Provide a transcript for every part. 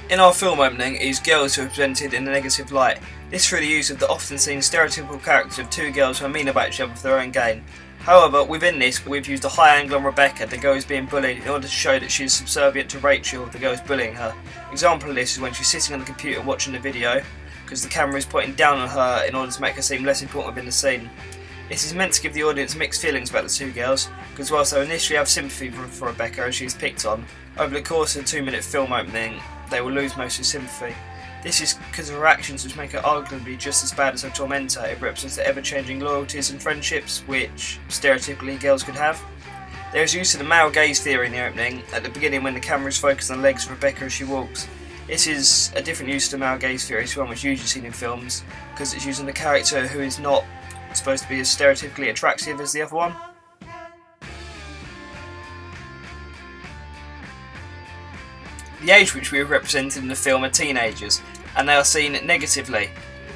In our film opening, it is girls who are presented in a negative light. This through the use of the often seen stereotypical character of two girls who are mean about each other for their own gain. However, within this, we've used a high angle on Rebecca, the girl who is being bullied, in order to show that she is subservient to Rachel, the girl who is bullying her. Example of this is when she's sitting on the computer watching the video, because the camera is pointing down on her in order to make her seem less important within the scene. This is meant to give the audience mixed feelings about the two girls, because whilst they initially have sympathy for Rebecca as she is picked on, over the course of the 2-minute film opening, they will lose most of their sympathy. This is because of her actions, which make her arguably just as bad as her tormentor. It represents the ever-changing loyalties and friendships which, stereotypically, girls could have. There is use of the male gaze theory in the opening, at the beginning when the camera is focused on the legs of Rebecca as she walks. This is a different use of the male gaze theory to one which is usually seen in films, because it's using the character who is not supposed to be as stereotypically attractive as the other one. The age which we have represented in the film are teenagers, and they are seen negatively.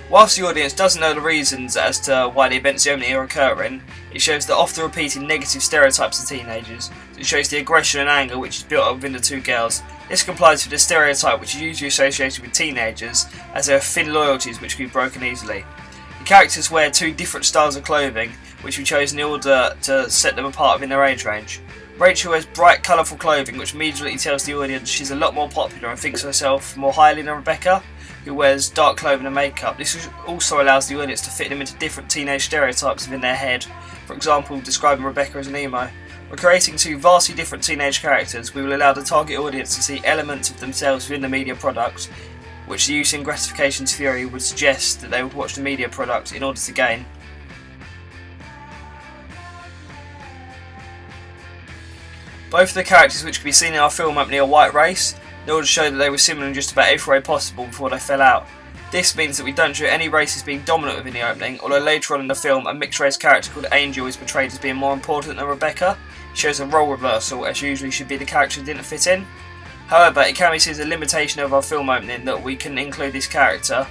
Whilst the audience doesn't know the reasons as to why the events of the opening are occurring, it shows the often repeated negative stereotypes of teenagers. It shows the aggression and anger which is built up within the two girls. This complies with the stereotype which is usually associated with teenagers, as there are thin loyalties which can be broken easily. The characters wear two different styles of clothing, which we chose in order to set them apart within their age range. Rachel wears bright, colourful clothing which immediately tells the audience she's a lot more popular and thinks of herself more highly than Rebecca, who wears dark clothing and makeup. This also allows the audience to fit them into different teenage stereotypes within their head. For example, describing Rebecca as an emo. By creating two vastly different teenage characters, we will allow the target audience to see elements of themselves within the media product, which the use in gratification theory would suggest that they would watch the media product in order to gain. Both of the characters which can be seen in our film opening are white race, in order to show that they were similar in just about every way possible before they fell out. This means that we don't show any races being dominant within the opening, although later on in the film a mixed race character called Angel is portrayed as being more important than Rebecca. It shows a role reversal, as usually should be the character who didn't fit in. However, it can be seen as a limitation of our film opening that we couldn't include this character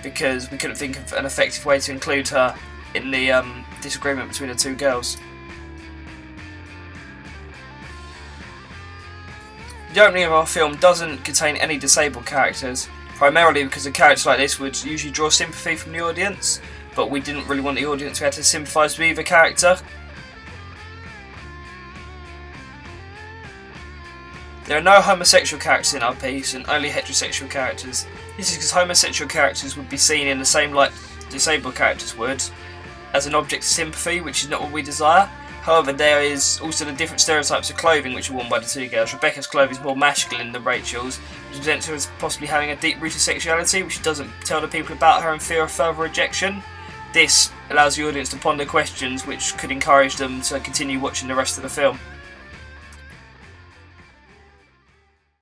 because we couldn't think of an effective way to include her in the disagreement between the two girls. The opening of our film doesn't contain any disabled characters, primarily because a character like this would usually draw sympathy from the audience, but we didn't really want the audience to be able to sympathise with either character. There are no homosexual characters in our piece and only heterosexual characters. This is because homosexual characters would be seen in the same light disabled characters would, as an object of sympathy, which is not what we desire. However, there is also the different stereotypes of clothing which are worn by the two girls. Rebecca's clothing is more masculine than Rachel's, which presents her as possibly having a deep-rooted sexuality which doesn't tell the people about her in fear of further rejection. This allows the audience to ponder questions which could encourage them to continue watching the rest of the film.